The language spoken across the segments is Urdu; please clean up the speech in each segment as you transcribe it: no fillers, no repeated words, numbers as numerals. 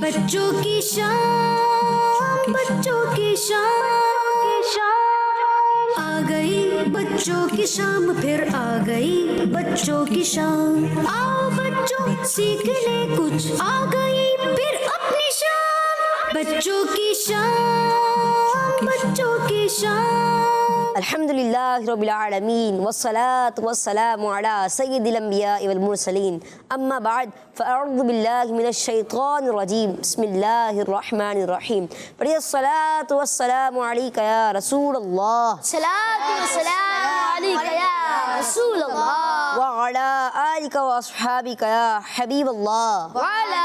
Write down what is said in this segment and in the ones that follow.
بچوں کی شام، بچوں کی شام آ گئی، بچوں کی شام پھر آ گئی بچوں کی شام۔ آؤ بچوں سیکھنے کچھ آ گئی پھر اپنی شام، بچوں کی شام، بچوں کی شام۔ الحمدللہ رب العالمین والصلاة والسلام علی سید الانبیاء والمرسلین، اما بعد فاعوذ باللہ من الشیطان الرجیم، بسم اللہ الرحمن الرحیم۔ پڑھیے الصلاة والسلام علیکہ یا رسول اللہ، صلاۃ والسلام علیک یا رسول اللہ، وعلی آلک واصحابک یا حبیب اللہ، وعلی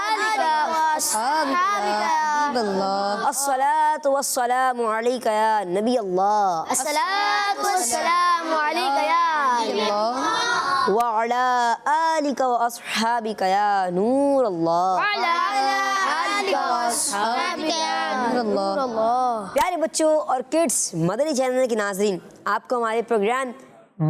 آلک واصحابک یا حبیب اللہ، الصلاة والسلام علیکہ یا نبی اللہ، الصلاۃ والسلام علیک یا نبی اللہ، وعلی آلک واصحابک یا نور اللہ۔ وعلی آلک واصحابک یا نور اللہ۔ پیارے بچوں اور کڈس مدنی چینل کے ناظرین، آپ کو ہمارے پروگرام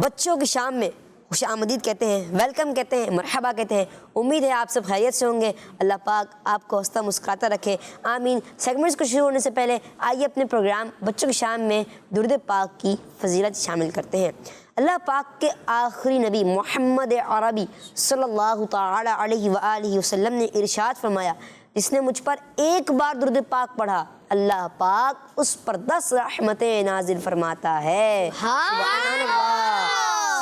بچوں کی شام میں خوش آمدید کہتے ہیں، ویلکم کہتے ہیں، مرحبا کہتے ہیں۔ امید ہے آپ سب خیریت سے ہوں گے، اللہ پاک آپ کو ہنستا مسکراتا رکھے، آمین۔ سیگمنٹس کو شروع ہونے سے پہلے آئیے اپنے پروگرام بچوں کی شام میں درود پاک کی فضیلت شامل کرتے ہیں۔ اللہ پاک کے آخری نبی محمد عربی صلی اللہ تعالی علیہ وآلہ وسلم نے ارشاد فرمایا، جس نے مجھ پر ایک بار درود پاک پڑھا، اللہ پاک اس پر 10 رحمتیں نازل فرماتا ہے۔ سبحان اللہ،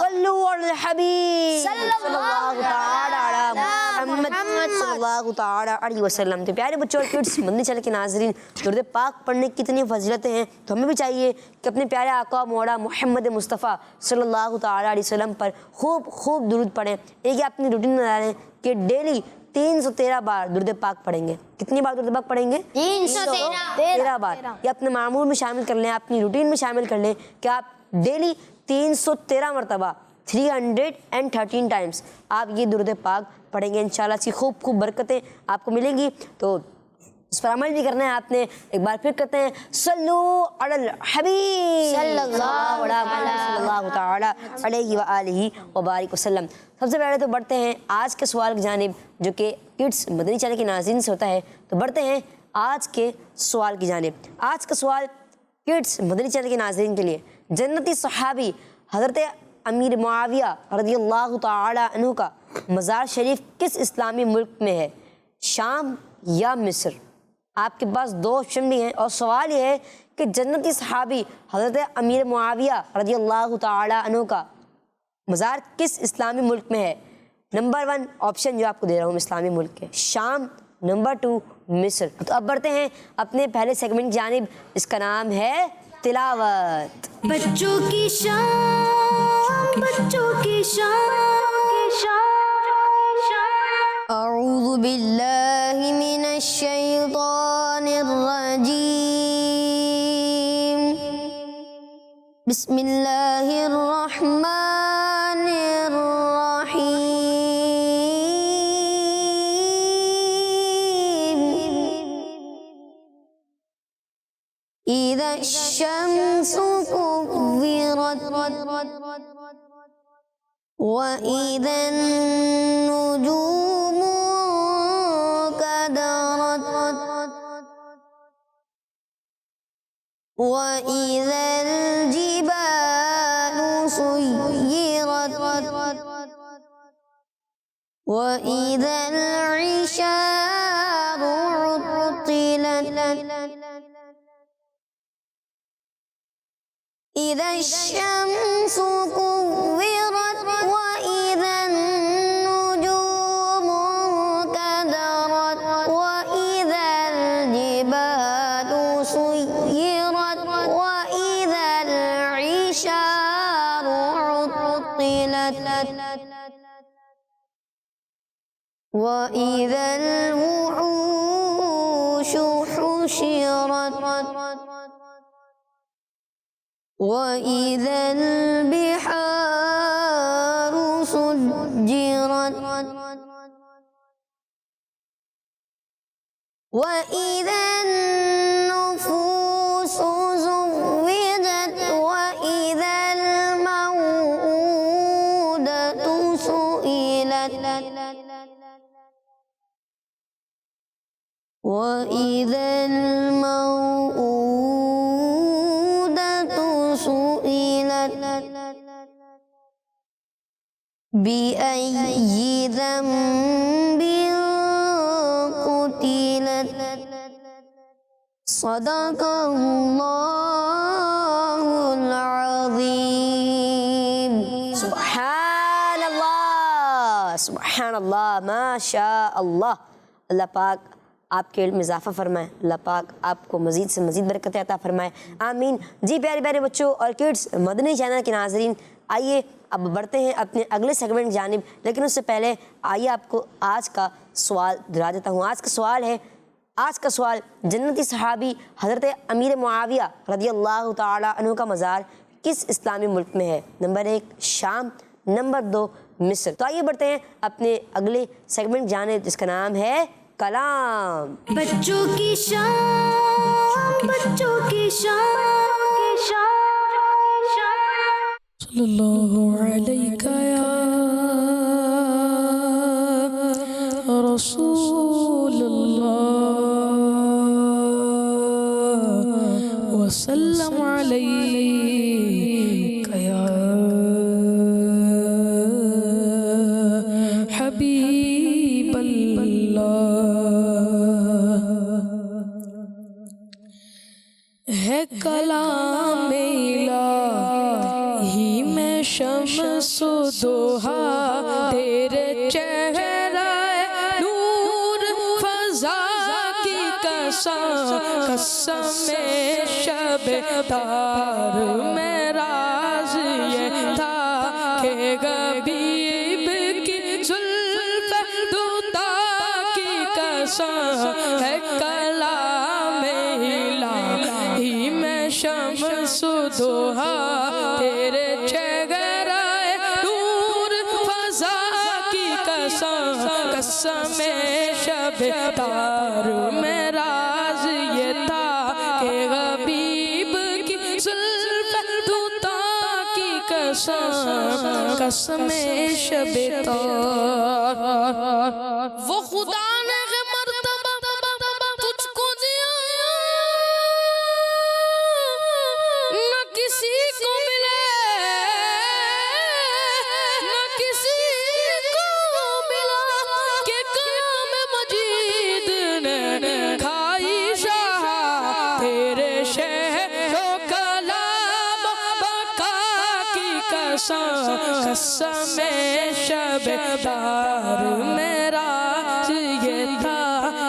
صلو علی الحبیب صلی اللہ تعالی علی محمد صلی اللہ تعالی علیہ وسلم۔ تو پیارے بچوں اور کڈس مدنی چینل کے ناظرین، درود پاک پڑھنے کی کتنی فضیلتیں ہیں، تو ہمیں بھی چاہیے کہ اپنے پیارے آقا مولا محمد مصطفیٰ صلی اللہ تعالی علیہ وسلم پر خوب درود پڑھیں۔ ایک یہ اپنی روٹین بنا لیں کہ ڈیلی 313 بار درود پاک پڑھیں گے۔ کتنی بار درود پاک پڑھیں گے؟ 313 بار۔ یہ اپنے معمول میں شامل کر لیں، اپنی روٹین میں شامل کر لیں کہ آپ ڈیلی 313 مرتبہ 313 ٹائمز آپ یہ درود پاک پڑھیں گے۔ انشاءاللہ اس کی خوب برکتیں آپ کو ملیں گی، تو اس پر عمل بھی کرنا ہے آپ نے۔ ایک بار پھر کہتے ہیں صلو علی الحبیب صلی اللہ تعالی علیہ وآلہ وبارک وسلم۔ سب سے پہلے تو بڑھتے ہیں آج کے سوال کی جانب، جو کہ کڈس مدنی چینل کے ناظرین سے ہوتا ہے۔ تو بڑھتے ہیں آج کے سوال کی جانب۔ آج کا سوال کڈس مدنی چینل کے ناظرین کے لیے، جنتی صحابی حضرت امیر معاویہ رضی اللہ تعالی عنہ کا مزار شریف کس اسلامی ملک میں ہے؟ شام یا مصر؟ آپ کے پاس 2 آپشن بھی ہیں، اور سوال یہ ہے کہ جنتی صحابی حضرت امیر معاویہ رضی اللہ تعالی عنہ کا مزار کس اسلامی ملک میں ہے؟ نمبر 1 آپشن جو آپ کو دے رہا ہوں اسلامی ملک کے، شام، نمبر 2 مصر۔ تو اب بڑھتے ہیں اپنے پہلے سیگمنٹ کی جانب، اس کا نام ہے تلاوت۔ بچوں کی شام، بچوں کی شام اعوذ باللہ من الشیطان الرجیم، بسم اللہ الرحمن الرحیم۔ اذا الشمس كورت وإذا النجوم كدرت وإذا الجبال سيرت وإذا العشار عطلت إذا الشمس كورت وإذا النجوم كدرت وإذا الجبال سيرت وإذا العشار عطلت وإذا الوحوش حشرت وإذا البحار سجرت وإذا النفوس زوجت وإذا الموءودة سئلت وَإِذَا الْمَوْءُودَةُ سُئِلَتْ بِأَيِّ ذَنبٍ قُتِلَتْ صدق اللہ العظیم. سبحان اللہ، سبحان اللہ، ماشاء اللہ. اللہ پاک آپ کے علم میں اضافہ فرمائے، اللہ پاک آپ کو مزید سے مزید برکت عطا فرمائے، آمین. جی پیارے پیارے بچوں اور کڈس، مدنی چینل کے ناظرین، آئیے اب بڑھتے ہیں اپنے اگلے سیگمنٹ کی جانب. لیکن اس سے پہلے آئیے آپ کو آج کا سوال دلا دیتا ہوں. آج کا سوال جنتی صحابی حضرت امیر معاویہ رضی اللہ تعالیٰ عنہ کا مزار کس اسلامی ملک میں ہے؟ نمبر 1 شام، نمبر 2 مصر. تو آئیے بڑھتے ہیں اپنے اگلے سیگمنٹ جانب جس کا نام ہے کلام. بچوں کی شان، بچوں کی شان. صلی اللہ علیہ یا رسول اللہ وسلم علیک یا حبیب اللہ. ہے کلام الہی میں شمس و دوحا، تیرے چہرہ نور فضا کی قسم، قسم شب تار میں راز یہ تھا کہ حبیب کی زلف دوتا کی قسم. ہے کلام الہی میں شمس و دوحا، تیرے چہرہ نور فضا کی قسم، قسم شب تار میں راز یہ تھا کہ حبیب کی زلف دوتا کی قسم، قسم شب تار. وہ خدا نے مرتبہ تجھ کو دیا، نہ کسی کو ملے، نہ کسی کو ملا، کہ کلام مجید نے کھائی شاہ تیرے شہر و کلام بقا کی قسم، قسم شب تار میں راز یہ تھا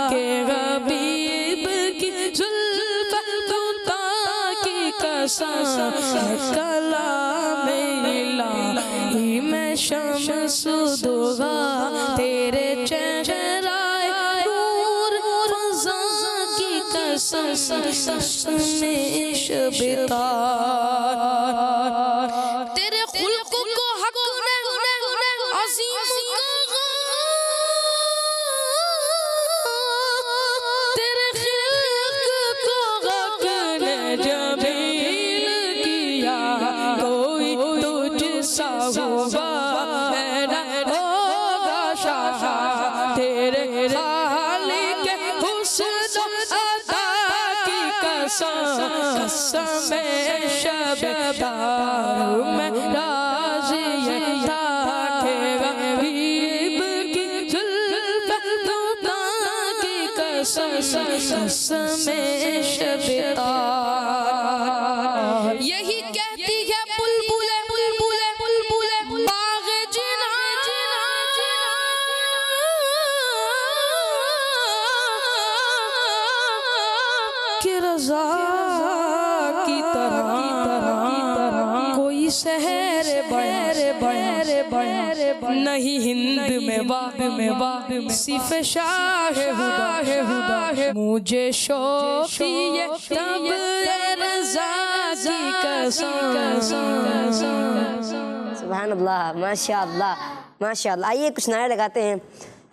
کہ حبیب کی زلف دوتا کی قسم. کلام الہی میں شمس و دوحا، تیرے چہرہ نور فضا کی قسم، قسم شب تار. تیرے خلق کو حق نے عظیم کہا، تیرے خلق کو حق نے جمیل کیا. کوئی تجھ سا ہوا ہے نہ ہوگا شاہ، تیرے خالق حسن و عطا کی قسم، قسم شب تار میں راز یہ تھا کہ حبیب کی زلف دوتا کی قسم، قسم شب تار. یہی کہتی ہے بلبل باغ جنا، کہ رضا کی طرح کوئی سحر نہیں ہند میں واہ صف شاہ ہدا. مجھے شوق یہ تب رضا کی قسم. سبحان اللہ، ماشاء اللہ، ماشاء اللہ. آئیے کچھ نعرے لگاتے ہیں.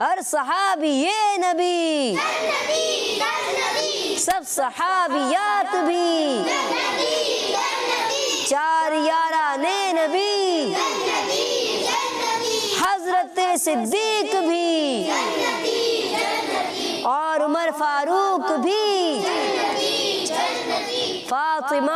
ہر صحابی یہ نبی، سب صحابیات بھی، چار یاران نبی، حضرت صدیق بھی، اور عمر عمر فاروق بھی فاطمہ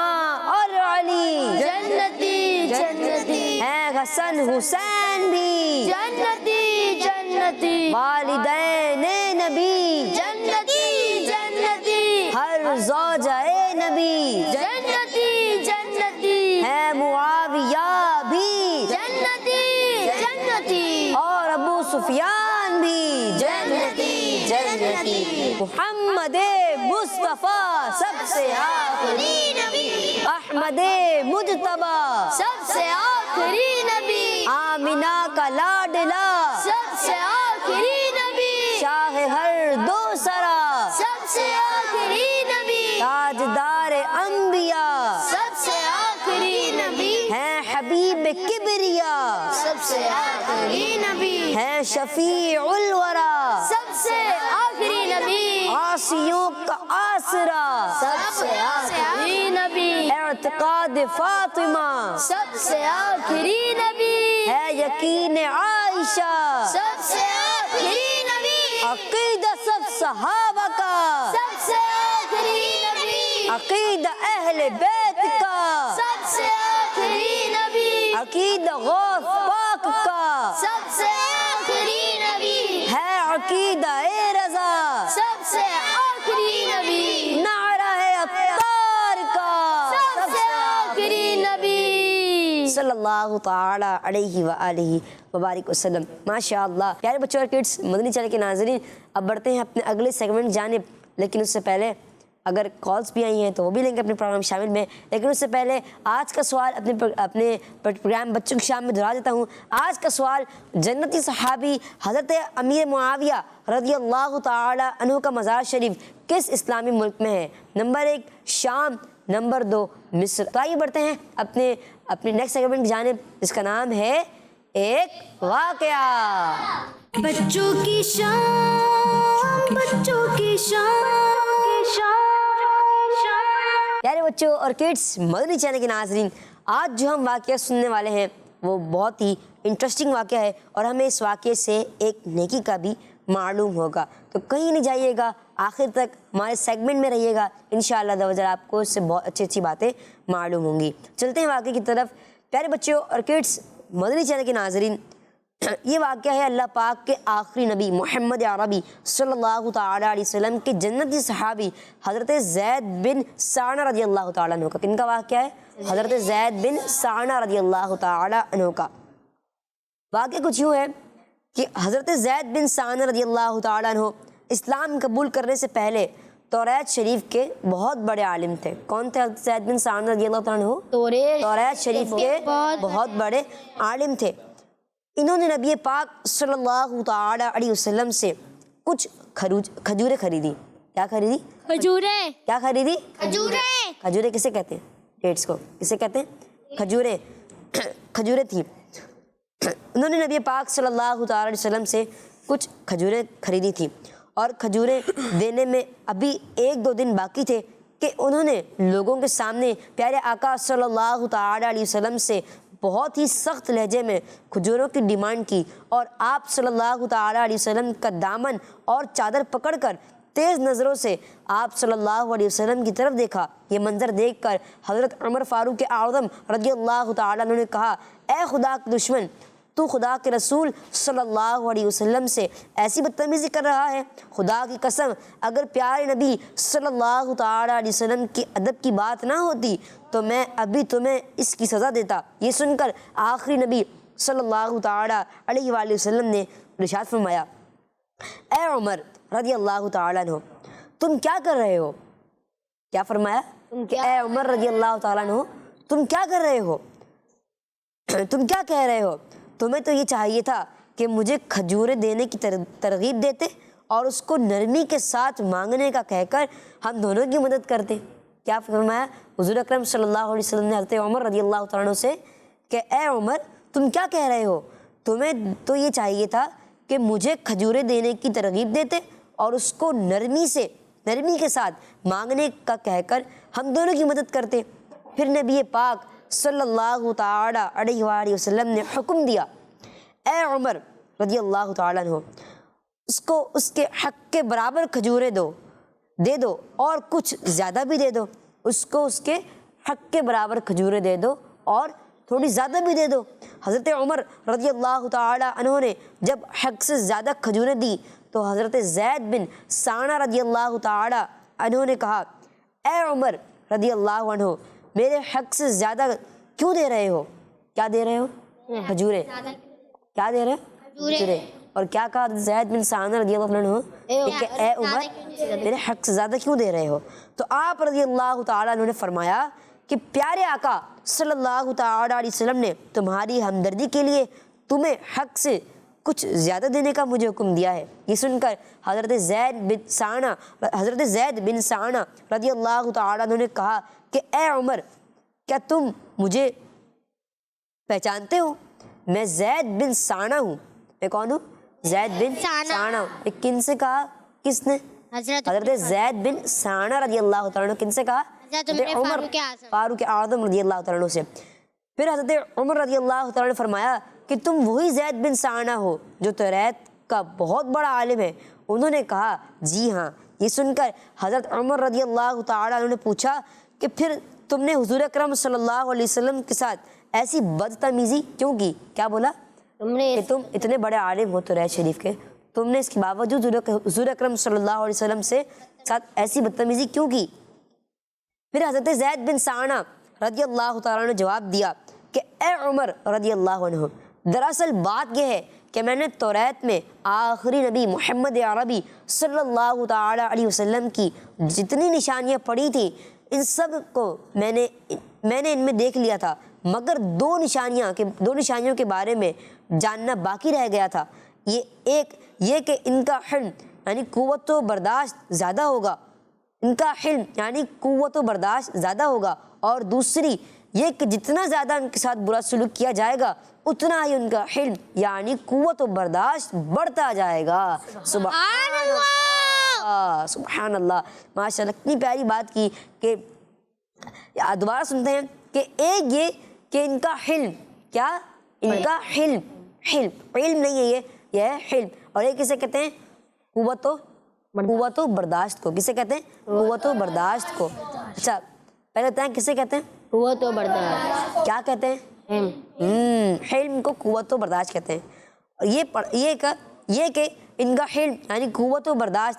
اور علی جنتی جنتی ہیں حسن حسین بھی جنتی جنتی والدین نبی جنتی جنتی ہر زوجہ نبی جنتی جنتی ہے معاویہ بھی جنتی جنتی اور ابو سفیان بھی جنتی جنتی محمد مصطفیٰ سب سے آخری نبی احمد مجتبی سب سے آخری نبی آمینہ کا لاڈلا سب سے آخری نبی شاہ ہر دو سرا سب سے آخری نبی تاجدار انبیاء سب سے آخری نبی ہیں حبیب کبریا سب سے آخری نبی ہیں شفیع الورا سب سے آخری نبی عاصیوں کا آسرا سب سے آخری نبی اعتقاد فاطمہ سب سے آخری نبی ہے یقین عائشہ سب سے آخری نبی عقیدہ سب صحابہ کا سب سے آخری نبی عقیدہ اہل بیت کا سب سے آخری نبی عقیدہ غوث پاک کا سب سے آخری نبی ہے عقیدہ رضا سب سے آخری نبی نعرہ عطار کا سب سے آخری نبی صلی اللہ تعالی علیہ وآلہ وبارک وسلم. ماشاء اللہ. پیارے بچوں اور کڈس، مدنی چینل کے ناظرین، اب بڑھتے ہیں اپنے اگلے سیگمنٹ جانب، لیکن اس سے پہلے اگر کالز بھی آئی ہیں تو وہ بھی لیں گے اپنے پروگرام شامل میں. لیکن اس سے پہلے آج کا سوال اپنے پروگرام بچوں کی شام میں دہرا دیتا ہوں. آج کا سوال جنتی صحابی حضرت امیر معاویہ رضی اللہ تعالی عنہ کا مزار شریف کس اسلامی ملک میں ہے؟ نمبر 1 شام، نمبر 2 مصر. تو آئیے بڑھتے ہیں اپنے نیکسٹ سیگمنٹ کی جانب، جس کا نام ہے ایک واقعہ. بچوں کی شام، بچوں کی شام. پیارے بچوں اور کڈس، مدنی چینل کے ناظرین، آج جو ہم واقعہ سننے والے ہیں وہ بہت ہی انٹرسٹنگ واقعہ ہے اور ہمیں اس واقعے سے ایک نیکی کا بھی معلوم ہوگا. تو کہیں نہیں جائیے گا، آخر تک ہمارے سیگمنٹ میں رہیے گا. انشاءاللہ دوجر آپ کو اس سے بہت اچھی اچھی باتیں معلوم ہوں گی. چلتے ہیں واقعے کی طرف. پیارے بچوں اور کڈس، مدنی چینل کے ناظرین، یہ واقعہ ہے اللہ پاک کے آخری نبی محمد عربی صلی اللہ تعالیٰ علیہ وسلم کے جنتی صحابی حضرت زید بن سعنہ رضی اللہ تعالیٰ عنہ کا. کن کا واقعہ ہے؟ حضرت زید بن سعنہ رضی اللہ تعالیٰ عنہ کا. واقعہ کچھ یوں ہے کہ حضرت زید بن سعنہ رضی اللہ تعالیٰ عنہ اسلام قبول کرنے سے پہلے توریت شریف کے بہت بڑے عالم تھے. کون تھے حضرت زید بن سعنہ رضی اللہ تعالیٰ عنہ؟ توریت شریف کے بہت بڑے عالم تھے. انہوں نے نبی پاک صلی اللہ تعالی علیہ وسلم سے کچھ کھجوریں خریدی. کیا خریدی؟ کھجوریں. کیا خریدی؟ کھجوریں. کھجوریں کسے کہتے ہیں؟ ڈیٹس کو کسے کہتے ہیں؟ کھجوریں. کھجوریں تھیں. انہوں نے نبی پاک صلی اللہ تعالی علیہ وسلم سے کچھ کھجوریں خریدی تھیں اور کھجوریں دینے میں ابھی 1-2 دن باقی تھے کہ انہوں نے لوگوں کے سامنے پیارے آقا صلی اللہ تعالی علیہ وسلم سے بہت ہی سخت لہجے میں کھجوروں کی ڈیمانڈ کی اور آپ صلی اللہ تعالی علیہ وسلم کا دامن اور چادر پکڑ کر تیز نظروں سے آپ صلی اللہ علیہ وسلم کی طرف دیکھا. یہ منظر دیکھ کر حضرت عمر فاروق اعظم رضی اللہ تعالی عنہ نے کہا، اے خدا کے دشمن، تو خدا کے رسول صلی اللہ علیہ وسلم سے ایسی بدتمیزی کر رہا ہے. خدا کی قسم، اگر پیارے نبی صلی اللہ تعالی علیہ وسلم کے ادب کی بات نہ ہوتی تو میں ابھی تمہیں اس کی سزا دیتا. یہ سن کر آخری نبی صلی اللہ تعالی علیہ وآلہ وسلم نے ارشاد فرمایا، اے عمر رضی اللہ تعالی عنہ، تم کیا کر رہے ہو؟ کیا فرمایا؟ اے عمر رضی اللہ تعالی عنہ، تم کیا کر رہے ہو؟ تم کیا کہہ رہے ہو؟ تمہیں تو یہ چاہیے تھا کہ مجھے کھجوریں دینے کی ترغیب دیتے اور اس کو نرمی کے ساتھ مانگنے کا کہہ کر ہم دونوں کی مدد کرتے. کیا فرمایا حضور اکرم صلی اللہ علیہ وسلم نے حضرت عمر رضی اللہ تعالیٰ عنہ سے کہ اے عمر، تم کیا کہہ رہے ہو؟ تمہیں تو یہ چاہیے تھا کہ مجھے کھجوریں دینے کی ترغیب دیتے اور اس کو نرمی کے ساتھ مانگنے کا کہہ کر ہم دونوں کی مدد کرتے. پھر نبی پاک صلی اللہ تعالی علیہ وآلہ وسلم نے حکم دیا، اے عمر رضی اللہ تعالیٰ عنہ، اس کو اس کے حق کے برابر کھجوریں دو دے دو اور کچھ زیادہ بھی دے دو، اس کو اس کے حق کے برابر کھجوریں دے دو اور تھوڑی زیادہ بھی دے دو۔ حضرت عمر رضی اللہ تعالی عنہ نے جب حق سے زیادہ کھجوریں دی تو حضرت زید بن سانہ رضی اللہ تعالی عنہ نے کہا، اے عمر رضی اللہ عنہ، میرے حق سے زیادہ کیوں دے رہے ہو؟ کیا دے رہے ہو؟ کھجوریں۔ کیا دے رہے ہو؟ کھجوریں۔ اور کیا کہا زید بن سانہ رضی اللہ عنہ کہ اے عمر میرے حق سے زیادہ کیوں دے رہے ہو؟ تو آپ رضی اللہ تعالیٰ عنہ نے فرمایا کہ پیارے آقا صلی اللہ تعالیٰ علیہ وسلم نے تمہاری ہمدردی کے لیے تمہیں حق سے کچھ زیادہ دینے کا مجھے حکم دیا ہے۔ یہ سن کر حضرت زید بن سانہ رضی اللہ تعالیٰ عنہ نے کہا کہ اے عمر، کیا تم مجھے پہچانتے ہو؟ میں زید بن سانہ ہوں۔ میں کون ہوں؟ زید بن سانہ ہوں۔ کن سے کہا؟ کس نے؟ حضرت زید بن سانہ رضی اللہ تعالیٰ عنہ۔ کن سے کہا؟ عمر فاروق اعظم رضی اللہ تعالیٰ عنہ سے۔ پھر حضرت عمر رضی اللہ تعالیٰ نے فرمایا کہ تم وہی زید بن سانہ ہو جو توریت کا بہت بڑا عالم ہے؟ انہوں نے کہا جی ہاں۔ یہ سن کر حضرت عمر رضی اللہ تعالیٰ عنہ نے پوچھا کہ پھر تم نے حضور اکرم صلی اللہ علیہ وسلم کے ساتھ ایسی بدتمیزی کیوں کی؟ کیا بولا؟ کہ تم اتنے بڑے عالم ہو توریت شریف کے، تم نے اس کے باوجود حضور اکرم صلی اللہ علیہ وسلم سے ساتھ ایسی بدتمیزی کیوں کی؟ پھر حضرت زید بن سانہ رضی اللہ تعالیٰ نے جواب دیا کہ اے عمر رضی اللہ عنہ، دراصل بات یہ ہے کہ میں نے توریت میں آخری نبی محمد عربی صلی اللہ تعالیٰ علیہ وسلم کی جتنی نشانیاں پڑھی تھیں ان سب کو میں نے ان میں دیکھ لیا تھا، مگر دو نشانیوں کے بارے میں جاننا باقی رہ گیا تھا۔ یہ کہ ان کا حلم یعنی قوت و برداشت زیادہ ہوگا، اور دوسری یہ کہ جتنا زیادہ ان کے ساتھ برا سلوک کیا جائے گا اتنا ہی ان کا حلم یعنی قوت و برداشت بڑھتا جائے گا۔ سبحان اللہ، سبحان اللہ، ماشاء اللہ، اتنی پیاری بات کی کہ دوبارہ سنتے ہیں کہ ایک یہ کہ ان کا حلم، کیا؟ ان کا حلم علم نہیں ہے، یہ ہے حلم، اور یہ کسے کہتے ہیں؟ قوت و برداشت کو۔ کسے کہتے ہیں؟ قوت و برداشت کو۔ اچھا پہلے بتائیں کسے کہتے ہیں؟ قوت و برداشت۔ کیا کہتے ہیں؟ حلم کو قوت و برداشت کہتے ہیں۔ اور یہ کہ ان کا حلم یعنی قوت برداشت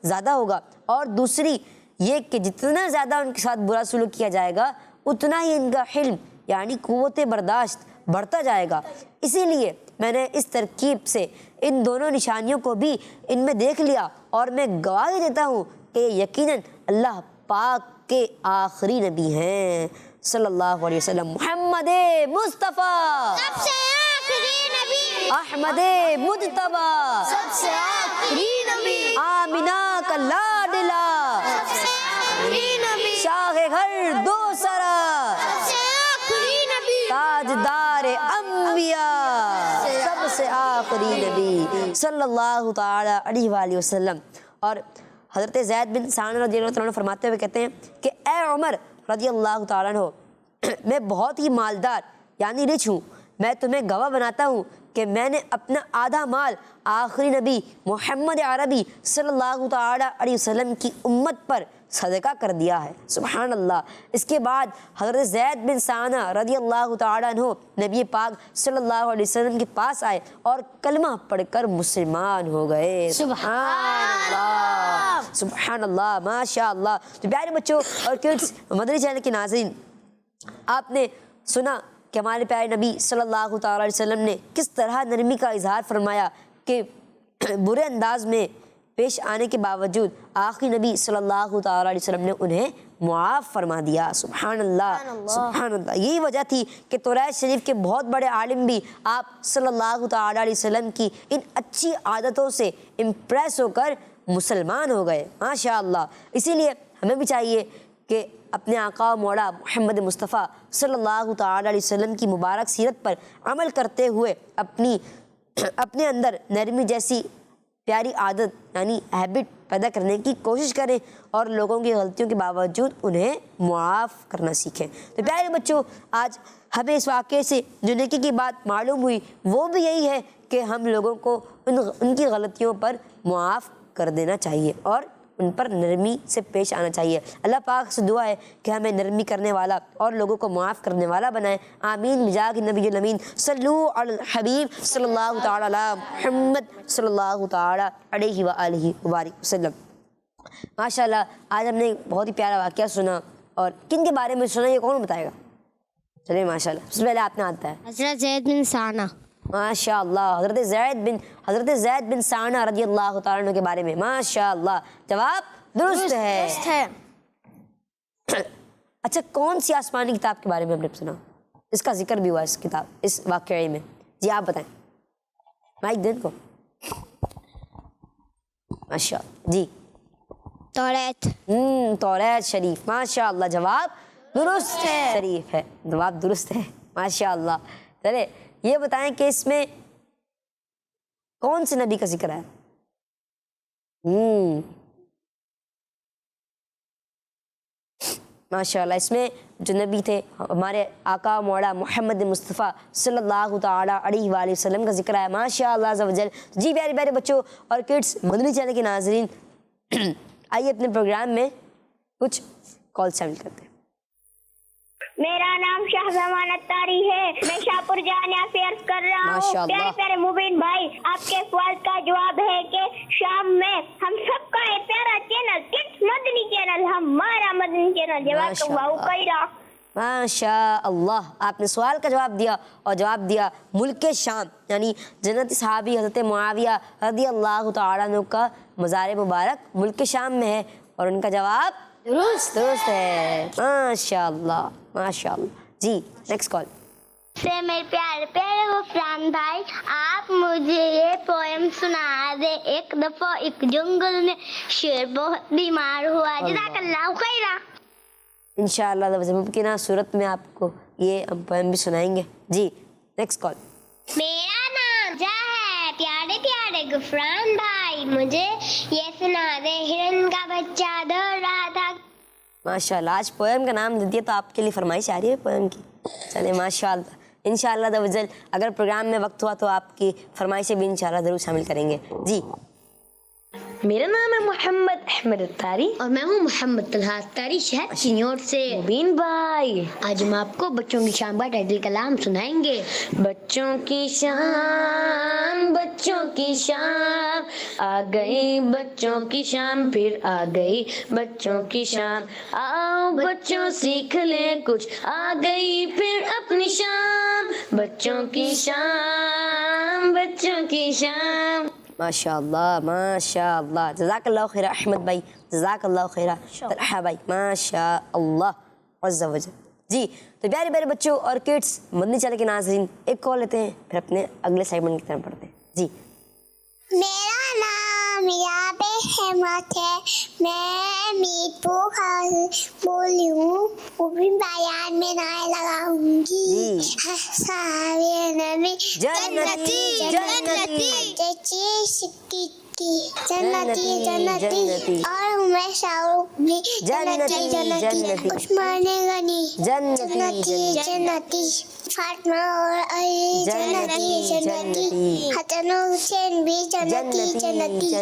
زیادہ ہوگا، اور دوسری یہ کہ جتنا زیادہ ان کے ساتھ برا سلوک کیا جائے گا اتنا ہی ان کا حلم یعنی قوت برداشت بڑھتا جائے گا۔ اسی لیے میں نے اس ترکیب سے ان دونوں نشانیوں کو بھی ان میں دیکھ لیا، اور میں گواہی دیتا ہوں کہ یقیناً اللہ پاک کے آخری نبی ہیں صلی اللہ علیہ وسلم، محمد مصطفیٰ سب سے آخری نبی، احمد مجتبیٰ سب سے آخری نبی، آمینہ کا لاڈلا سب سے آخری نبی، شاہ گھر دو سرا سب سے آخری نبی، تاجدار انبیاء سب سے آخری نبی صلی اللہ تعالی علیہ وآلہ وسلم۔ اور حضرت زید بن سانہ رضی اللہ عنہ فرماتے ہوئے کہتے ہیں کہ اے عمر رضی اللہ تعالیٰ عنہ، میں بہت ہی مالدار یعنی رچ ہوں، میں تمہیں گواہ بناتا ہوں کہ میں نے اپنا آدھا مال آخری نبی محمد عربی صلی اللہ تعالیٰ علیہ وسلم کی امت پر صدقہ کر دیا ہے۔ سبحان اللہ۔ اس کے بعد حضرت زید بن سانہ رضی اللہ تعالیٰ عنہ نبی پاک صلی اللہ علیہ وسلم کے پاس آئے اور کلمہ پڑھ کر مسلمان ہو گئے۔ سبحان اللہ، سبحان اللہ، ماشاء اللہ۔ تو پیارے بچوں اور کڈس مدنی چینل کے ناظرین، آپ نے سنا کہ ہمارے پیارے نبی صلی اللہ تعالیٰ علیہ وسلم نے کس طرح نرمی کا اظہار فرمایا کہ برے انداز میں پیش آنے کے باوجود آخری نبی صلی اللہ تعالیٰ علیہ وسلم نے انہیں معاف فرما دیا۔ سبحان اللہ، سبحان اللہ۔ یہی وجہ تھی کہ توریت شریف کے بہت بڑے عالم بھی آپ صلی اللہ تعالیٰ علیہ وسلم کی ان اچھی عادتوں سے امپریس ہو کر مسلمان ہو گئے، ماشاء اللہ۔ اسی لیے ہمیں بھی چاہیے کہ اپنے آقا و مولا محمد مصطفیٰ صلی اللہ تعالیٰ علیہ وسلم کی مبارک سیرت پر عمل کرتے ہوئے اپنے اندر نرمی جیسی پیاری عادت یعنی ہیبٹ پیدا کرنے کی کوشش کریں اور لوگوں کی غلطیوں کے باوجود انہیں معاف کرنا سیکھیں۔ تو پیارے بچوں، آج ہمیں اس واقعے سے جو نیکی کی بات معلوم ہوئی وہ بھی یہی ہے کہ ہم لوگوں کو ان کی غلطیوں پر معاف کر دینا چاہیے اور ان پر نرمی سے پیش آنا چاہیے۔ اللہ پاک سے دعا ہے کہ ہمیں نرمی کرنے والا اور لوگوں کو معاف کرنے والا بنائے، آمین بجاہ نبی الامین صلو علی الحبیب صلی اللہ تعالی علی محمد صلی اللہ تعالی علیہ وآلہ وبارک وسلم۔ ماشاءاللہ آج ہم نے بہت ہی پیارا واقعہ سنا، اور کن کے بارے میں سنا یہ کون بتائے گا؟ چلیے ماشاءاللہ سب سے پہلے آپ نے آتا ہے حضرت زید بن ثانہ۔ ماشاء اللہ حضرت زید بن ثانہ رضی اللہ تعالیٰ عنہ کے بارے میں ماشاء اللہ جواب درست ہے۔ اچھا کون سی آسمانی کتاب کے بارے میں ہم نے سنا، اس کا ذکر بھی ہوا اس واقعے میں؟ جی آپ بتائیں، مائک دیں کو۔ ماشاء اللہ جی توریت۔ توریت شریف، ماشاء اللہ جواب درست ہے، شریف ہے جواب درست ہے ماشاء اللہ۔ چلے یہ بتائیں کہ اس میں کون سے نبی کا ذکر ہے؟ ماشاء اللہ اس میں جو نبی تھے ہمارے آقا مولا محمد مصطفیٰ صلی اللہ تعالی علیہ وآلہ وسلم کا ذکر ہے ماشاء اللہ عز و جل۔ جی پیارے پیارے بچوں اور کڈس مدنی چینل کے ناظرین، آئیے اپنے پروگرام میں کچھ کال شامل کرتے ہیں۔ میرا نام شہزمان اتاری ہے، میں شاہپور جامعہ سے عرض کر رہا ماشاء ہوں۔ اللہ۔ پیارے پیارے مبین بھائی، آپ کے سوال کا جواب ہے کہ شام میں ہم سب کا ایک پیارا چینل کڈس مدنی چینل، ہمارا مدنی چینل۔ جزاک اللہ خیرا۔ ماشاء اللہ آپ نے سوال کا جواب دیا، اور جواب دیا ملک شام یعنی جنت صحابی حضرت معاویہ رضی اللہ تعالیٰ عنہ کا مزار مبارک ملک شام میں ہے، اور ان کا جواب درست ہے ماشاء اللہ ماشاء اللہ۔ جی نیکسٹ کال سے میرے پیارے پیارے غفران بھائی، آپ مجھے یہ پوئم سنا دے۔ ایک دفعہ ایک جنگل میں شیر بہت بیمار ہوا۔ جزاک اللہ خیرا۔ انشاءاللہ ممکنہ صورت میں آپ کو یہ ہم پوئم بھی سنائیں گے۔ جی نیکسٹ کال۔ میرا نام جا ہے پیارے پیارے غفران بھائی، مجھے یہ سنا دے۔ ہرن کا بچہ دوڑ رہا تھا۔ ماشاء اللہ آج پوئم کا نام دے دیا تو آپ کے لیے فرمائش آ رہی ہے پوئم کی؟ چلے ماشاء اللہ انشاءاللہ دوجل اگر پروگرام میں وقت ہوا تو آپ کی فرمائشیں بھی انشاءاللہ ضرور شامل کریں گے۔ جی میرا نام ہے محمد احمد اتاری اور میں ہوں محمد طلحہ اتاری، شہر چنیور سے۔ مبین بھائی آج ہم آپ کو بچوں کی شان کا ٹائٹل کلام سنائیں گے۔ بچوں کی شام بچوں کی شام آ گئی، بچوں کی شام پھر آ گئی، بچوں کی شام آؤ بچوں سیکھ لیں کچھ، آ گئی پھر اپنی شام، بچوں کی شام بچوں کی شام۔ ماشاء اللہ جزاک اللہ خیر احمد بھائی، جزاک اللہ خیر طلحہ بھائی، ماشاء اللہ عز و جل۔ جی تو پیارے پیارے بچوں اور کڈس مدنی چینل کے ناظرین ایک کال لیتے ہیں، پھر اپنے اگلے سیگمنٹ کی طرف بڑھتے ہیں۔ جی میرا نام یاب احمد ہے، میں میٹ بولی ہوں، وہ بھی بیان میں نہ لگاؤں گی۔ سارے نبی جنتی جنتی جنتی اور میں شاہرخ بھی جنتی جنتی، عثمان غنی جنتی جنتی، فاطمہ اور علی جنتی جنتی، حسن و حسین بھی جنتی جنتی،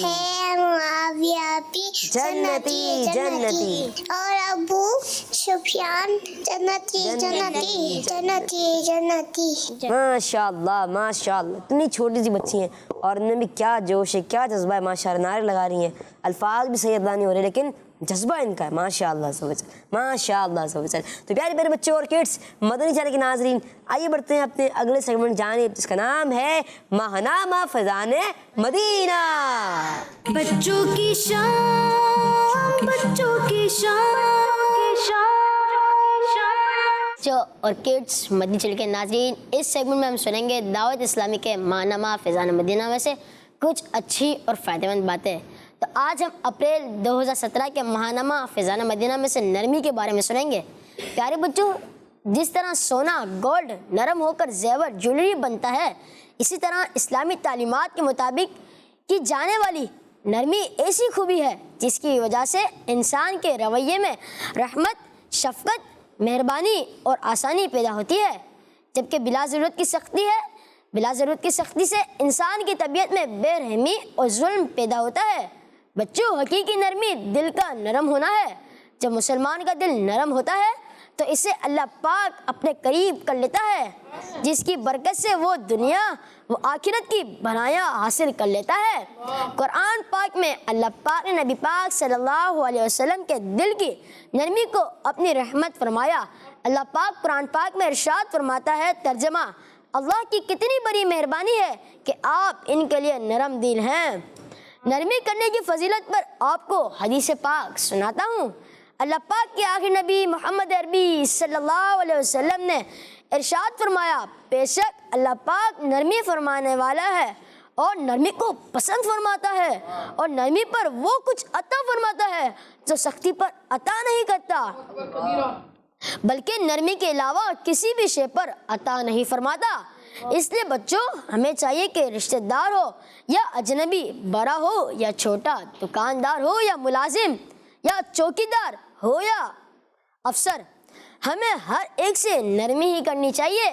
ہے معاویہ بھی جنتی جنتی، اور ابو سفیان جنتی جنتی جنتی جنتی۔ ماشاء اللہ اتنی چھوٹی سی بچی ہیں اور انہیں بھی کیا جوش ہے، کیا جذبہ ہے، ماشاء اللہ نعرے لگا رہی ہیں، الفاظ بھی صحیح ادا نہیں ہو رہے لیکن جذبہ ان کا ہے ماشاء اللہ عز و جل، ماشاء اللہ عز و جل۔ تو پیارے پیارے بچوں اور کڈس مدنی چینل کے ناظرین آئیے بڑھتے ہیں اپنے اگلے سیگمنٹ جانب، جس کا نام ہے ماہنامہ فیضان مدینہ۔ بچوں کی شان بچوں کی شان اور کڈس مدنی چینل کے ناظرین، اس سیگمنٹ میں ہم سنیں گے دعوت اسلامی کے ماہنامہ فیضان مدینہ میں سے کچھ اچھی اور فائدہ مند باتیں۔ تو آج ہم اپریل 2017 کے ماہنامہ فیضان مدینہ میں سے نرمی کے بارے میں سنیں گے۔ پیارے بچوں، جس طرح سونا گولڈ نرم ہو کر زیور جویلری بنتا ہے، اسی طرح اسلامی تعلیمات کے مطابق کی جانے والی نرمی ایسی خوبی ہے جس کی وجہ سے انسان کے رویے میں رحمت، شفقت، مہربانی اور آسانی پیدا ہوتی ہے، جبکہ بلا ضرورت کی سختی ہے بلا ضرورت کی سختی سے انسان کی طبیعت میں بے رحمی اور ظلم پیدا ہوتا ہے۔ بچوں، حقیقی نرمی دل کا نرم ہونا ہے۔ جب مسلمان کا دل نرم ہوتا ہے تو اسے اللہ پاک اپنے قریب کر لیتا ہے، جس کی برکت سے وہ دنیا و آخرت کی بھلائیاں حاصل کر لیتا ہے۔ قرآن پاک میں اللہ پاک نے نبی پاک صلی اللہ علیہ وسلم کے دل کی نرمی کو اپنی رحمت فرمایا۔ اللہ پاک قرآن پاک میں ارشاد فرماتا ہے، ترجمہ: اللہ کی کتنی بڑی مہربانی ہے کہ آپ ان کے لیے نرم دل ہیں۔ نرمی کرنے کی فضیلت پر آپ کو حدیث پاک سناتا ہوں۔ اللہ پاک کے آخری نبی محمد عربی صلی اللہ علیہ وسلم نے ارشاد فرمایا، بے شک اللہ پاک نرمی فرمانے والا ہے اور نرمی کو پسند فرماتا ہے، اور نرمی پر وہ کچھ عطا فرماتا ہے جو سختی پر عطا نہیں کرتا، بلکہ نرمی کے علاوہ کسی بھی شے پر عطا نہیں فرماتا۔ اس لیے بچوں، ہمیں چاہیے کہ رشتہ دار ہو یا اجنبی، بڑا ہو یا چھوٹا، دکاندار ہو یا ملازم، یا چوکیدار ہو یا افسر، ہمیں ہر ایک سے نرمی ہی کرنی چاہیے۔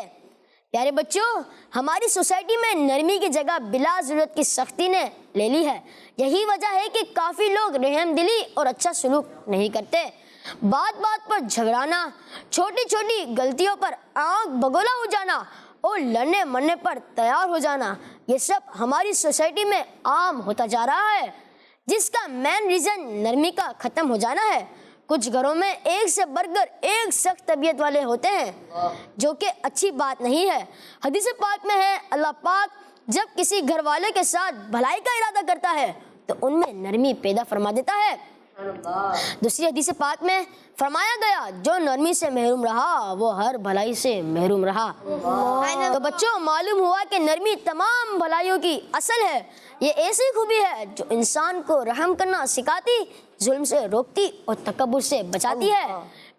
پیارے بچوں، ہماری سوسائٹی میں نرمی کی جگہ بلا ضرورت کی سختی نے لے لی ہے۔ یہی وجہ ہے کہ کافی لوگ رحم دلی اور اچھا سلوک نہیں کرتے۔ بات بات پر جھگڑانا، چھوٹی چھوٹی غلطیوں پر آنکھ بگولا ہو جانا اور لڑنے مرنے پر تیار ہو جانا، یہ سب ہماری سوسائٹی میں عام ہوتا جا رہا ہے، جس کا مین ریزن نرمی کا ختم ہو جانا ہے۔ کچھ گھروں میں ایک سے بڑھ کر ایک سخت طبیعت والے ہوتے ہیں، جو کہ اچھی بات نہیں ہے۔ حدیث پاک میں ہے، اللہ پاک جب کسی گھر والے کے ساتھ بھلائی کا ارادہ کرتا ہے تو ان میں نرمی پیدا فرما دیتا ہے۔ دوسری حدیث پاک میں فرمایا گیا، جو نرمی سے محروم رہا وہ ہر بھلائی سے محروم رہا۔ تو بچوں، معلوم ہوا کہ نرمی تمام بھلائیوں کی اصل ہے۔ یہ ایسی خوبی ہے جو انسان کو رحم کرنا سکھاتی، ظلم سے روکتی اور تکبر سے بچاتی ہے۔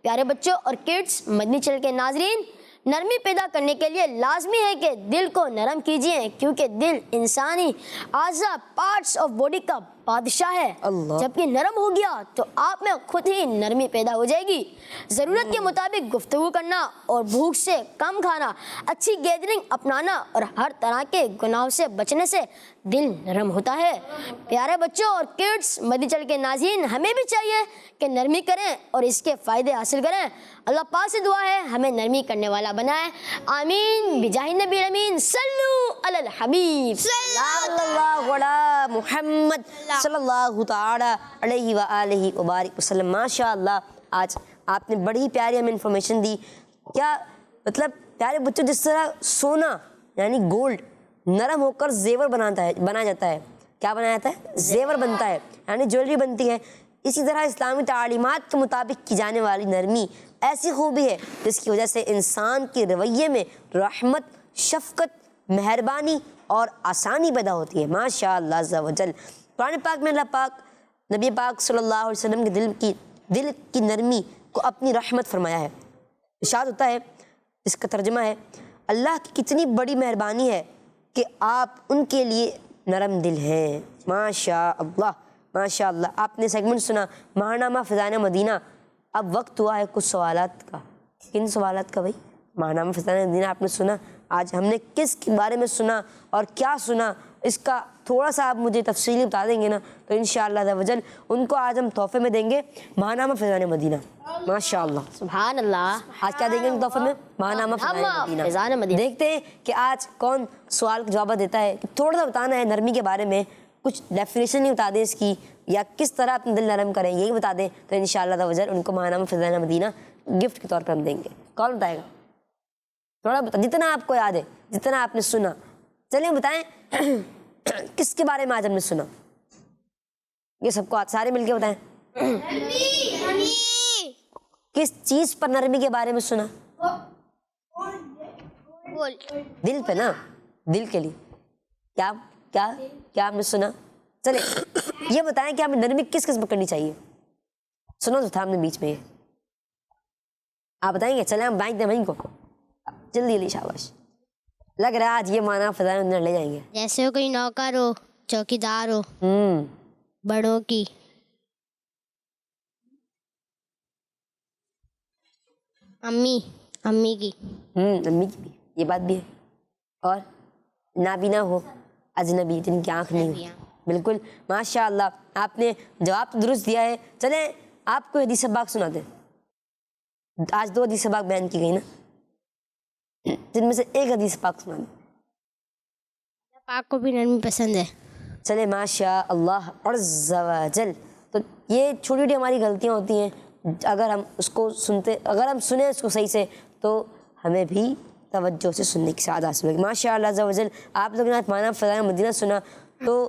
پیارے بچوں اور کڈس، مدنی چینل کے ناظرین، نرمی پیدا کرنے کے لیے لازمی ہے کہ دل کو نرم کیجیے، کیونکہ دل انسانی اعضاء پارٹس آف باڈی کا بادشاہ ہے۔ جب یہ نرم ہو گیا تو آپ میں خود ہی نرمی پیدا ہو جائے گی۔ ضرورت کے مطابق گفتگو کرنا اور بھوک سے کم کھانا، اچھی گیدرنگ اپنانا اور ہر طرح کے گناہوں سے بچنے سے دل نرم ہوتا ہے۔ پیارے بچوں اور کڈس، مدنی چینل کے ناظرین، ہمیں بھی چاہیے کہ نرمی کریں اور اس کے فائدے حاصل کریں۔ اللہ پاک سے دعا ہے ہمیں نرمی کرنے والا بنائے، آمین بجاہ نبی الامین، صلو علی الحبیب صلی اللہ علی محمد صلی اللہ تعالی علیہ وآلہ وبارک وسلم۔ ماشاء اللہ، آج آپ نے بڑی پیاری ہمیں انفارمیشن دی۔ کیا مطلب پیارے بچوں، جس طرح سونا یعنی گولڈ نرم ہو کر زیور بنایا جاتا ہے، کیا بنایا جاتا ہے؟ زیور بنتا ہے، یعنی جویلری بنتی ہے۔ اسی طرح اسلامی تعلیمات کے مطابق کی جانے والی نرمی ایسی خوبی ہے جس کی وجہ سے انسان کے رویے میں رحمت، شفقت، مہربانی اور آسانی پیدا ہوتی ہے۔ ماشاء اللہ عز و جل۔ قرآن پاک میں اللہ پاک نبی پاک صلی اللہ علیہ وسلم کے دل کی نرمی کو اپنی رحمت فرمایا ہے۔ ارشاد ہوتا ہے، اس کا ترجمہ ہے، اللہ کی کتنی بڑی مہربانی ہے کہ آپ ان کے لیے نرم دل ہیں۔ ماشاء اللہ، ماشاء اللہ۔ آپ نے سیگمنٹ سنا ماہنامہ فضائل مدینہ۔ اب وقت ہوا ہے کچھ سوالات کا۔ کن سوالات کا بھائی؟ ماہنامہ فضائل مدینہ آپ نے سنا، آج ہم نے کس کے بارے میں سنا اور کیا سنا، اس کا تھوڑا سا آپ مجھے تفصیلی بتا دیں گے نا، تو انشاءاللہ عز و جل ان کو آج ہم تحفے میں دیں گے ماہنامہ فضائل مدینہ۔ ماشاءاللہ، سبحان اللہ۔ آج کیا دیں گے ان تحفے میں؟ ماہنامہ فضائل مدینہ۔ دیکھتے ہیں کہ آج کون سوال کا جواب دیتا ہے۔ تھوڑا سا بتانا ہے نرمی کے بارے میں، کچھ ڈیفینیشن نہیں بتا دیں اس کی، یا کس طرح اپنے دل نرم کریں، یہی بتا دیں تو انشاءاللہ عز و جل ان کو ماہنامہ فضائل مدینہ گفٹ کے طور پر ہم دیں گے۔ کون بتائے گا؟ تھوڑا جتنا آپ کو یاد ہے، جتنا آپ نے سنا، چلیے بتائیں کس کے بارے میں آج ہم نے سنا؟ یہ سب کو سارے مل کے بتائیں، کس چیز پر نرمی کے بارے میں سنا؟ دل پہ نا، دل کے لیے کیا کیا کیا آپ نے سنا؟ چلے یہ بتائیں کہ ہمیں نرمی کس کس پر کرنی چاہیے؟ سنا تو تھا ہم نے بیچ میں، آپ بتائیں گے؟ چلے ہم بائک دیں بھائی کو، جلدی جلدی، شاباش۔ لگ رہا ہے آج یہ مانا فضائل مدینہ لے جائیں گے۔ جیسے کوئی نوکر ہو، چوکیدار ہو، بڑوں کی، امی کی، امی کی بھی، یہ بات بھی ہے۔ اور نابینا ہو, اجنبی جن کی آنکھ نہیں ہو. بالکل ماشاء اللہ آپ نے جواب تو درست دیا ہے. چلیں آپ کو حدیث پاک سناتے ہیں. آج 2 حدیث پاک بیان کی گئی نا, جن میں سے ایک حدیث پاک سنا دیں. پاک کو بھی نرمی پسند ہے. چلے ماشاء اللہ عز و جل. تو یہ چھوٹی چھوٹی ہماری غلطیاں ہوتی ہیں, اگر ہم اس کو سنیں اس کو صحیح سے تو ہمیں بھی توجہ سے سننے کی سعادت حاصل ہوگی. ماشاء اللہ عز و جل. آپ لوگوں نے مانا فضائل مدینہ سنا تو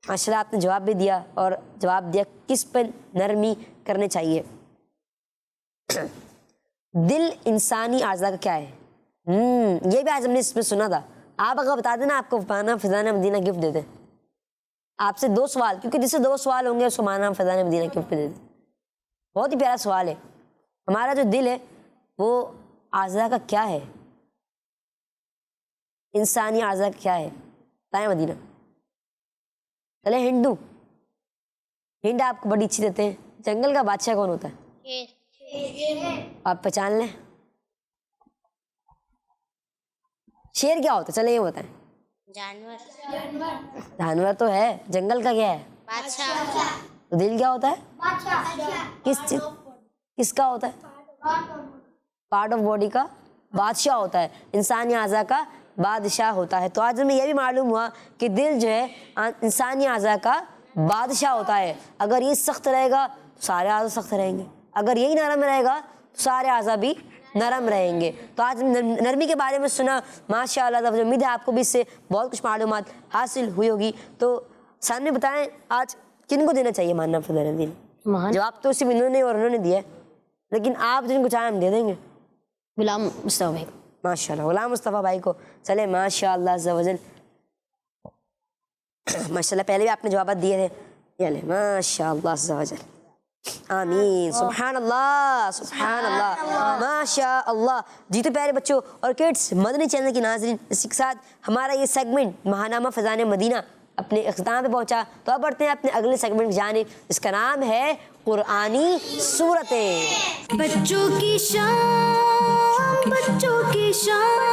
ماشاء اللہ آپ نے جواب بھی دیا, اور جواب دیا کس پر نرمی کرنے چاہیے. دل انسانی اعضاء کا کیا ہے؟ یہ بھی آج ہم نے اس میں سنا تھا. آپ اگر بتا دیں نا آپ کو مانا فضائل مدینہ گفٹ دے دیں. آپ سے 2 سوال, کیونکہ جس سے 2 سوال ہوں گے اس کو مانا فضائل مدینہ گفٹ دے دیں. بہت ہی پیارا سوال ہے. ہمارا جو دل ہے وہ اعضاء کا کیا ہے؟ انسانی اعضاء کا کیا ہے؟ بتائیں مدینہ. چلے ہند آپ کو بڑی اچھی دیتے ہیں. جنگل کا بادشاہ کون ہوتا ہے؟ آپ پہچان لیں. شیر کیا ہوتا ہے؟ چلے یہ بتائیں. جانور تو ہے. جنگل کا کیا ہے؟ بادشاہ. تو دل کیا ہوتا ہے؟ کس کا ہوتا ہے؟ پارٹ آف باڈی کا بادشاہ ہوتا ہے. انسانی اعضاء کا بادشاہ ہوتا ہے. تو آج ہمیں یہ بھی معلوم ہوا کہ دل جو ہے انسانی اعضاء کا بادشاہ ہوتا ہے. اگر یہ سخت رہے گا تو سارے اعضاء سخت رہیں گے, اگر یہی نرم رہے گا تو سارے اعضاء بھی نرم رہیں گے. تو آج ہم نرمی کے بارے میں سنا. ماشاء اللہ. امید ہے آپ کو بھی اس سے بہت کچھ معلومات حاصل ہوئی ہوگی. تو سامنے بتائیں آج کن کو دینا چاہیے ماننا فضائل مدینہ؟ جواب تو صرف انہوں نے اور انہوں نے دیا ہے, لیکن آپ جن کو چاہیں ہم دے دیں گے. غلام مصطفیٰ بھائی. ماشاء اللہ غلام مصطفیٰ بھائی کو. چلے ماشاء اللہ عز و جل. ماشاء اللہ پہلے بھی آپ نے جوابات دیے تھے. چلے ماشاء اللہ عز و جل. آمین. سبحان اللہ سبحان اللہ ماشاء اللہ. جی تو پیارے بچوں اور کڈس مدنی چینل کی ناظرین, اسی کے ساتھ ہمارا یہ سیگمنٹ ماہنامہ فضائل مدینہ اپنے اختتام پہ پہنچا. تو اب بڑھتے ہیں اپنے اگلے سیگمنٹ کی جانب, اس کا نام ہے قرآنی سورتیں. بچوں کی شان, بچوں کی شان.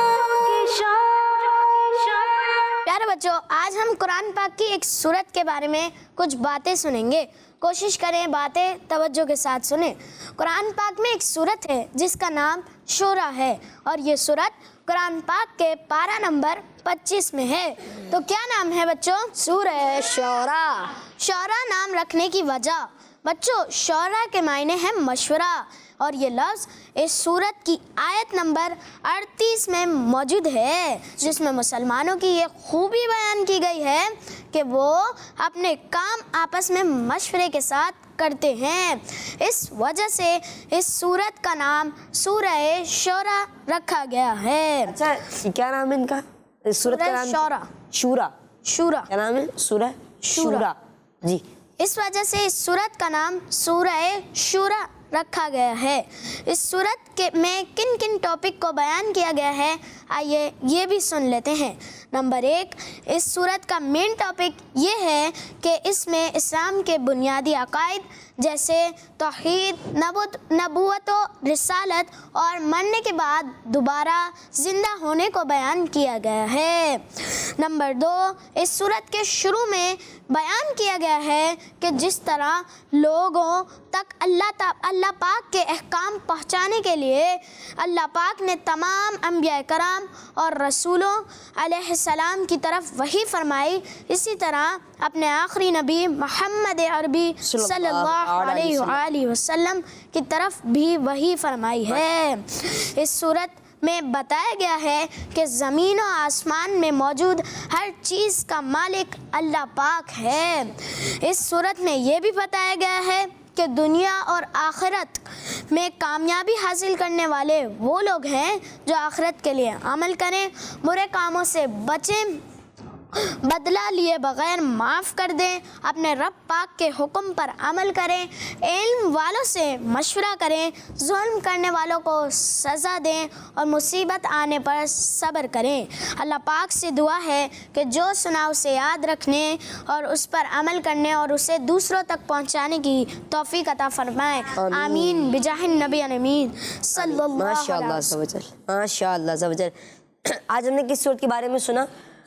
پیارے بچوں, آج ہم قرآن پاک کی ایک سورت کے بارے میں کچھ باتیں سنیں گے. کوشش کریں باتیں توجہ کے ساتھ سنیں. قرآن پاک میں ایک سورت ہے جس کا نام شورا ہے, اور یہ سورت قرآن پاک کے پارہ نمبر 25 میں ہے. تو کیا نام ہے بچوں؟ سورہ شورا. شورا نام رکھنے کی وجہ بچوں, شورا کے معنی ہے مشورہ, اور یہ لفظ اس سورت کی آیت نمبر 38 میں موجود ہے, جس میں مسلمانوں کی یہ خوبی بیان کی گئی ہے کہ وہ اپنے کام آپس میں مشورے کے ساتھ کرتے ہیں. اس وجہ سے اس سورت کا نام سورہ شورا رکھا گیا ہے. اچھا کیا نام ہے ان کا؟ سورت کا نام شورا. شورا. شورا. کیا نام ہے؟ سورہ شورا. جی اس وجہ سے اس سورت کا نام سورہ شورا رکھا گیا ہے. اس سورت میں کن کن ٹاپک کو بیان کیا گیا ہے, آئیے یہ بھی سن لیتے ہیں. نمبر 1, اس سورت کا مین ٹاپک یہ ہے کہ اس میں اسلام کے بنیادی عقائد جیسے توحید, نبوت و رسالت اور مرنے کے بعد دوبارہ زندہ ہونے کو بیان کیا گیا ہے. نمبر 2, اس سورت کے شروع میں بیان کیا گیا ہے کہ جس طرح لوگوں تک اللہ پاک کے احکام پہنچانے کے لیے اللہ پاک نے تمام انبیاء کرام اور رسولوں علیہ السلام کی طرف وحی فرمائی, اسی طرح اپنے آخری نبی محمد عربی صلی اللہ علیہ وآلہ وسلم کی طرف بھی وحی فرمائی ہے. اس صورت میں بتایا گیا ہے کہ زمین و آسمان میں موجود ہر چیز کا مالک اللہ پاک ہے. اس صورت میں یہ بھی بتایا گیا ہے کہ دنیا اور آخرت میں کامیابی حاصل کرنے والے وہ لوگ ہیں جو آخرت کے لیے عمل کریں, برے کاموں سے بچیں, بدلہ لیے بغیر معاف کر دیں, اپنے رب پاک کے حکم پر عمل کریں, علم والوں سے مشورہ کریں, ظلم کرنے والوں کو سزا دیں اور مصیبت آنے پر صبر کریں. اللہ پاک سے دعا ہے کہ جو سنا اسے یاد رکھنے اور اس پر عمل کرنے اور اسے دوسروں تک پہنچانے کی توفیق عطا فرمائے. آمین بجاہ النبی امین صلی اللہ علیہ وسلم. ماشاء اللہ. آج ہم نے کس صورت کے بارے میں سنا؟